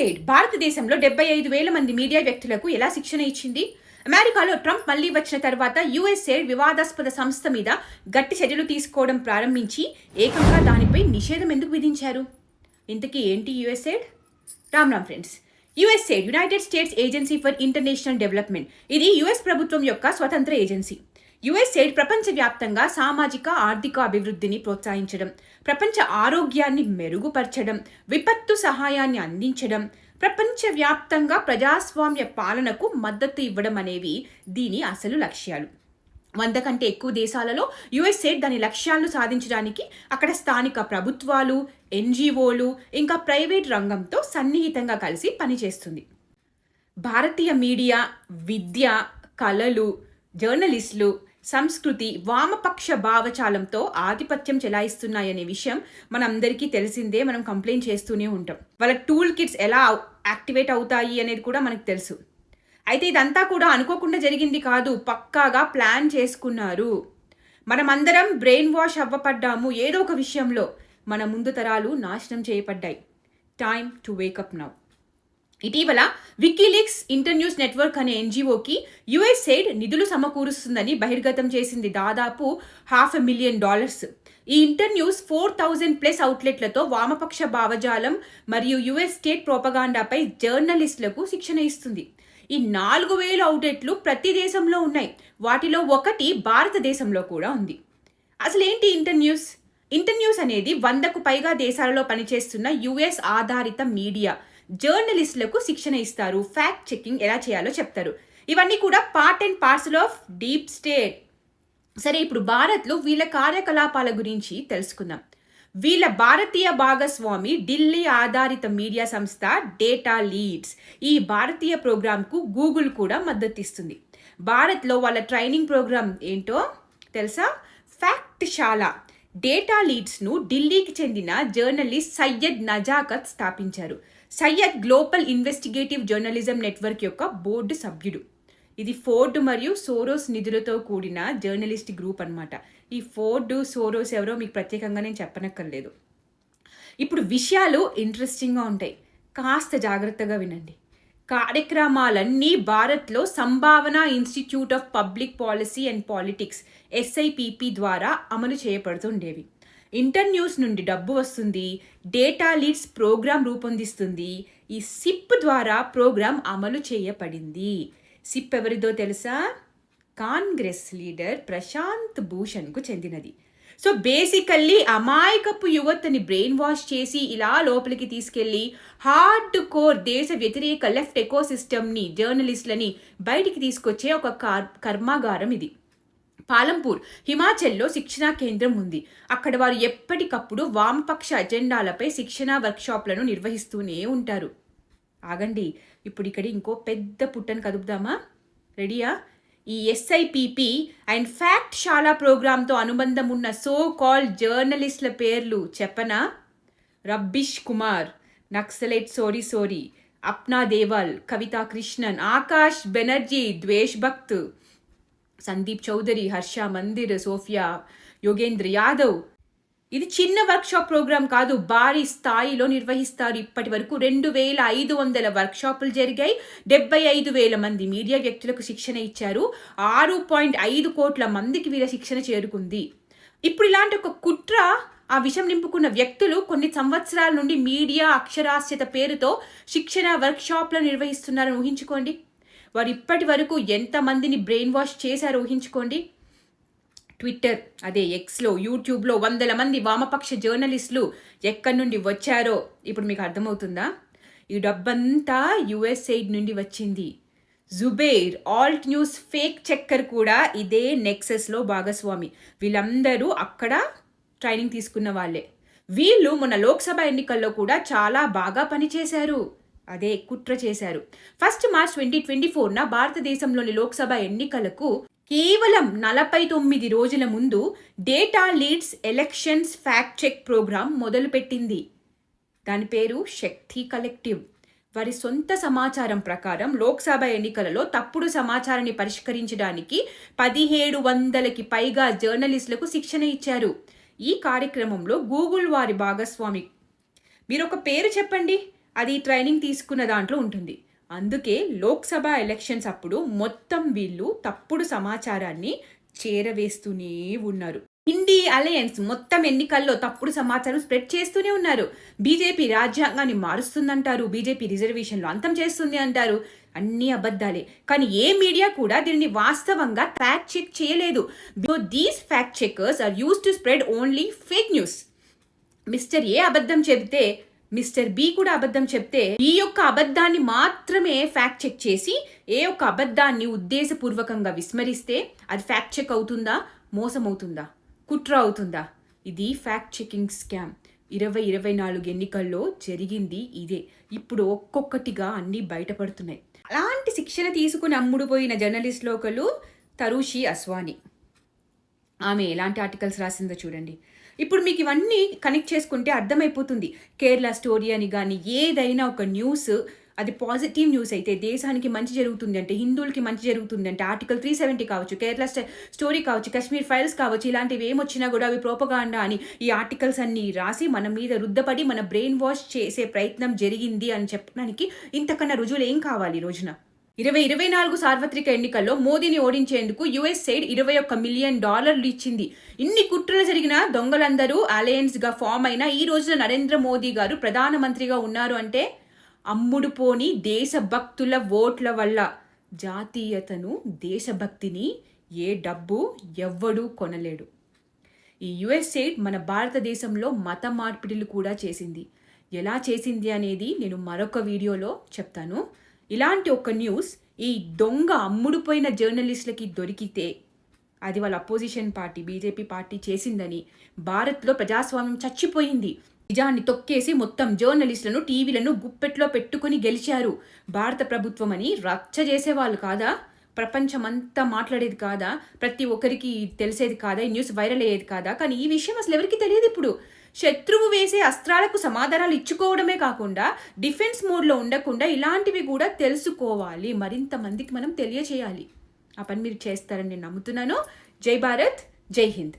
USAID భారతదేశంలో 75,000 మంది media వ్యక్తులకు ఎలా శిక్షణ ఇచ్చింది? అమెరికాలో ట్రంప్ మళ్లీ వచ్చిన తర్వాత యుఎస్ఎయిడ్ వివాదాస్పద సంస్థ మీద గట్టి చర్యలు తీసుకోవడం ప్రారంభించి ఏకంగా దానిపై నిషేధం ఎందుకు విధించారు? ఇంతకీ ఏంటి USAID? Ram friends. USAID United states agency for international development. ఇది యుఎస్ ప్రభుత్వం యొక్క స్వతంత్ర ఏజెన్సీ. యుఎస్ఎయిడ్ ప్రపంచవ్యాప్తంగా సామాజిక ఆర్థిక అభివృద్ధిని ప్రోత్సహించడం, ప్రపంచ ఆరోగ్యాన్ని మెరుగుపరచడం, విపత్తు సహాయాన్ని అందించడం, ప్రపంచవ్యాప్తంగా ప్రజాస్వామ్య పాలనకు మద్దతు ఇవ్వడం అనేవి దీని అసలు లక్ష్యాలు. 100 కంటే ఎక్కువ దేశాలలో యుఎస్ఎయిడ్ దాని లక్ష్యాలను సాధించడానికి అక్కడ స్థానిక ప్రభుత్వాలు, ఎన్జిఓలు ఇంకా ప్రైవేట్ రంగంతో సన్నిహితంగా కలిసి పనిచేస్తుంది. భారతీయ మీడియా, విద్య, కళలు, జర్నలిస్టులు, సంస్కృతి వామపక్ష భావచాలంతో ఆధిపత్యం చెలాయిస్తున్నాయనే విషయం మనందరికీ తెలిసిందే. మనం కంప్లైంట్ చేస్తూనే ఉంటాం. వాళ్ళ టూల్ కిట్స్ ఎలా యాక్టివేట్ అవుతాయి అనేది కూడా మనకు తెలుసు. అయితే ఇదంతా కూడా అనుకోకుండా జరిగింది కాదు, పక్కాగా ప్లాన్ చేసుకున్నారు. మనమందరం బ్రెయిన్ వాష్ అవ్వపడ్డాము ఏదో ఒక విషయంలో. మన ముందు తరాలు నాశనం చేయబడ్డాయి. Time to wake up now. ఇటీవల వికీలీక్స్ ఇంటర్న్యూస్ నెట్వర్క్ అనే ఎన్జిఓకి యుఎస్ఎయిడ్ నిధులు సమకూరుస్తుందని బహిర్గతం చేసింది. దాదాపు $500,000. ఈ ఇంటర్న్యూస్ 4,000+ అవుట్లెట్లతో వామపక్ష భావజాలం మరియు యుఎస్ స్టేట్ ప్రోపగాండాపై జర్నలిస్టులకు శిక్షణ ఇస్తుంది. ఈ 4,000 అవుట్లెట్లు ప్రతి దేశంలో ఉన్నాయి. వాటిలో ఒకటి భారతదేశంలో కూడా ఉంది. అసలు ఏంటి ఇంటర్న్యూస్? ఇంటర్న్యూస్ అనేది 100కు పైగా దేశాలలో పనిచేస్తున్న యుఎస్ ఆధారిత మీడియా జర్నలిస్టులకు శిక్షణ ఇస్తారు. ఫ్యాక్ట్ చెకింగ్ ఎలా చేయాలో చెప్తారు. ఇవన్నీ కూడా part and parcel of deep state. సరే, ఇప్పుడు భారత్లో వీళ్ళ కార్యకలాపాల గురించి తెలుసుకుందాం. వీళ్ళ భారతీయ భాగస్వామి ఢిల్లీ ఆధారిత మీడియా సంస్థ డేటా లీడ్స్. ఈ భారతీయ ప్రోగ్రాంకు గూగుల్ కూడా మద్దతిస్తుంది. భారత్లో వాళ్ళ ట్రైనింగ్ ప్రోగ్రాం ఏంటో తెలుసా? ఫ్యాక్ట్ శాల. డేటా లీడ్స్ను ఢిల్లీకి చెందిన జర్నలిస్ట్ సయ్యద్ నజాకత్ స్థాపించారు. Syed global investigative journalism network యొక్క బోర్డు సభ్యుడు. ఇది ఫోర్డ్ మరియు సోరోస్ నిధులతో కూడిన జర్నలిస్ట్ గ్రూప్ అన్నమాట. ఈ ఫోర్డ్, సోరోస్ ఎవరో మీకు ప్రత్యేకంగా నేను చెప్పనక్కర్లేదు. ఇప్పుడు విషయాలు ఇంట్రెస్టింగ్గా ఉంటాయి, కాస్త జాగ్రత్తగా వినండి. కార్యక్రమాలన్నీ భారత్లో Sambhavana institute of public policy and politics SIPP ద్వారా అమలు చేయబడుతుండేవి. ఇంటర్న్యూస్ నుండి డబ్బు వస్తుంది. డేటా లీడ్స్ ప్రోగ్రాం రూపొందిస్తుంది. ఈ సిప్ ద్వారా ప్రోగ్రాం అమలు చేయబడింది. సిప్ ఎవరిదో తెలుసా? కాంగ్రెస్ లీడర్ ప్రశాంత్ భూషణ్కు చెందినది. సో బేసికల్లీ అమాయకపు యువతని బ్రెయిన్ వాష్ చేసి ఇలా లోపలికి తీసుకెళ్లి హార్డ్ కోర్ దేశ వ్యతిరేక లెఫ్ట్ ఎకోసిస్టమ్ని, జర్నలిస్టులని బయటికి తీసుకొచ్చే ఒక కర్మాగారం ఇది. పాలంపూర్, హిమాచల్లో శిక్షణా కేంద్రం ఉంది. అక్కడ వారు ఎప్పటికప్పుడు వామపక్ష అజెండాలపై శిక్షణా వర్క్షాప్లను నిర్వహిస్తూనే ఉంటారు. ఆగండి, ఇప్పుడు ఇక్కడ ఇంకో పెద్ద పుట్టను కదుపుదామా? రెడీయా? ఈ SIPP అండ్ ఫ్యాక్ట్ శాల ప్రోగ్రాంతో అనుబంధం ఉన్న సో కాల్డ్ జర్నలిస్టుల పేర్లు చెప్పనా? రబ్బిష్ కుమార్, నక్సలైట్ సోరీ, అప్నా దేవాల్, కవితా కృష్ణన్, ఆకాష్ బెనర్జీ, ద్వేష్ భక్త్, సందీప్ చౌదరి, హర్ష మందిర్, సోఫియా, యోగేంద్ర యాదవ్. ఇది చిన్న వర్క్షాప్ ప్రోగ్రాం కాదు, భారీ స్థాయిలో నిర్వహిస్తారు. ఇప్పటి వరకు 2,500 వర్క్షాపులు జరిగాయి. 75,000 మంది మీడియా వ్యక్తులకు శిక్షణ ఇచ్చారు. 6.5 కోట్ల మందికి వీళ్ళ శిక్షణ చేరుకుంది. ఇప్పుడు ఇలాంటి ఒక కుట్ర, ఆ విషయం నింపుకున్న వ్యక్తులు కొన్ని సంవత్సరాల నుండి మీడియా అక్షరాస్యత పేరుతో శిక్షణ వర్క్షాప్లను నిర్వహిస్తున్నారని ఊహించుకోండి. వారు ఇప్పటి వరకు ఎంతమందిని బ్రెయిన్ వాష్ చేశారో ఊహించుకోండి. ట్విట్టర్, అదే ఎక్స్లో, యూట్యూబ్లో 100 మంది వామపక్ష జర్నలిస్టులు ఎక్కడి నుండి వచ్చారో ఇప్పుడు మీకు అర్థమవుతుందా? ఈ డబ్బంతా యుఎస్ఎయిడ్ నుండి వచ్చింది. జుబేర్, ఆల్ట్ న్యూస్ ఫేక్ చెక్కర్ కూడా ఇదే నెక్సస్లో భాగస్వామి. వీళ్ళందరూ అక్కడ ట్రైనింగ్ తీసుకున్న వాళ్ళే. వీళ్ళు మొన్న లోక్సభ ఎన్నికల్లో కూడా చాలా బాగా పనిచేశారు. అదే కుట్ర చేశారు. 1 మార్చ్ 2024న భారతదేశంలోని లోక్సభ ఎన్నికలకు కేవలం 49 రోజుల ముందు data leads elections fact check programme మొదలుపెట్టింది. దాని పేరు శక్తి కలెక్టివ్. వారి సొంత సమాచారం ప్రకారం లోక్సభ ఎన్నికలలో తప్పుడు సమాచారాన్ని పరిష్కరించడానికి 1,700కి పైగా జర్నలిస్టులకు శిక్షణ ఇచ్చారు. ఈ కార్యక్రమంలో గూగుల్ వారి భాగస్వామి. మీరు ఒక పేరు చెప్పండి, అది ట్రైనింగ్ తీసుకున్న దాంట్లో ఉంటుంది. అందుకే లోక్సభ ఎలక్షన్స్ అప్పుడు మొత్తం వీళ్ళు తప్పుడు సమాచారాన్ని చేరవేస్తూనే ఉన్నారు. ఇండి అలయన్స్ మొత్తం ఎన్నికల్లో తప్పుడు సమాచారం స్ప్రెడ్ చేస్తూనే ఉన్నారు. బీజేపీ రాజ్యాంగాన్ని మారుస్తుందంటారు, బీజేపీ రిజర్వేషన్లు అంతం చేస్తుంది అంటారు. అన్ని అబద్ధాలే. కానీ ఏ మీడియా కూడా దీన్ని వాస్తవంగా ఫ్యాక్ట్ చెక్ చేయలేదు. So these fact checkers are used to spread only fake news. Mister A అబద్ధం చెబితే మిస్టర్ బి కూడా అబద్ధం చెప్తే ఈ యొక్క అబద్ధాన్ని మాత్రమే ఫ్యాక్ట్ చెక్ చేసి ఏ యొక్క అబద్ధాన్ని ఉద్దేశపూర్వకంగా విస్మరిస్తే అది ఫ్యాక్ట్ చెక్ అవుతుందా, మోసం అవుతుందా, కుట్ర అవుతుందా? ఇది ఫ్యాక్ట్ చెకింగ్ స్కామ్. 2024 ఎన్నికల్లో జరిగింది ఇదే. ఇప్పుడు ఒక్కొక్కటిగా అన్నీ బయటపడుతున్నాయి. అలాంటి శిక్షణ తీసుకుని అమ్ముడుపోయిన జర్నలిస్ట్లో ఒకరు తరుషి అస్వాని. ఆమె ఎలాంటి ఆర్టికల్స్ రాసిందో చూడండి. ఇప్పుడు మీకు ఇవన్నీ కనెక్ట్ చేసుకుంటే అర్థమైపోతుంది. కేరళ స్టోరీ అని కానీ ఏదైనా ఒక న్యూస్ అది పాజిటివ్ న్యూస్ అయితే, దేశానికి మంచి జరుగుతుంది అంటే, హిందువులకి మంచి జరుగుతుంది అంటే, ఆర్టికల్ 370 కావచ్చు, కేరళ స్టోరీ కావచ్చు, కాశ్మీర్ ఫైల్స్ కావచ్చు, ఇలాంటివి ఏమొచ్చినా కూడా అవి ప్రోపగాండా అని ఈ ఆర్టికల్స్ అన్నీ రాసి మన మీద రుద్దపడి మన బ్రెయిన్ వాష్ చేసే ప్రయత్నం జరిగింది అని చెప్పడానికి ఇంతకన్నా రుజువులు ఏం కావాలి ఈ రోజున? 2024 సార్వత్రిక ఎన్నికల్లో మోదీని ఓడించేందుకు USAID $21 మిలియన్ ఇచ్చింది. ఇన్ని కుట్రలు జరిగిన దొంగలందరూ అలయన్స్గా ఫామ్ అయిన ఈ రోజున నరేంద్ర మోదీ గారు ప్రధానమంత్రిగా ఉన్నారు అంటే అమ్ముడుపోని దేశభక్తుల ఓట్ల వల్ల. జాతీయతను, దేశభక్తిని ఏ డబ్బు ఎవ్వడూ కొనలేడు. ఈ USAID మన భారతదేశంలో మత మార్పిడిలు కూడా చేసింది. ఎలా చేసింది అనేది నేను మరొక వీడియోలో చెప్తాను. ఇలాంటి ఒక న్యూస్ ఈ దొంగ అమ్ముడుపోయిన జర్నలిస్టులకి దొరికితే అది వాళ్ళ అపోజిషన్ పార్టీ బీజేపీ పార్టీ చేసిందని, భారత్లో ప్రజాస్వామ్యం చచ్చిపోయింది, నిజాన్ని తొక్కేసి మొత్తం జర్నలిస్టులను టీవీలను గుప్పెట్లో పెట్టుకుని గెలిచారు. భారత ప్రభుత్వం అని రచ్చ చేసేవాళ్ళు కాదా? ప్రపంచమంతా మాట్లాడేది కాదా? ప్రతి ఒక్కరికి తెలిసేది కాదా? ఈ న్యూస్ వైరల్ అయ్యేది కాదా? కానీ ఈ విషయం అసలు ఎవరికి తెలియదు. ఇప్పుడు శత్రువు వేసే అస్త్రాలకు సమాధానాలు ఇచ్చుకోవడమే కాకుండా డిఫెన్స్ మోడ్లో ఉండకుండా ఇలాంటివి కూడా తెలుసుకోవాలి, మరింత మందికి మనం తెలియచేయాలి. ఆ పని మీరు చేస్తారని నేను నమ్ముతున్నాను. జై భారత్, జై హింద్.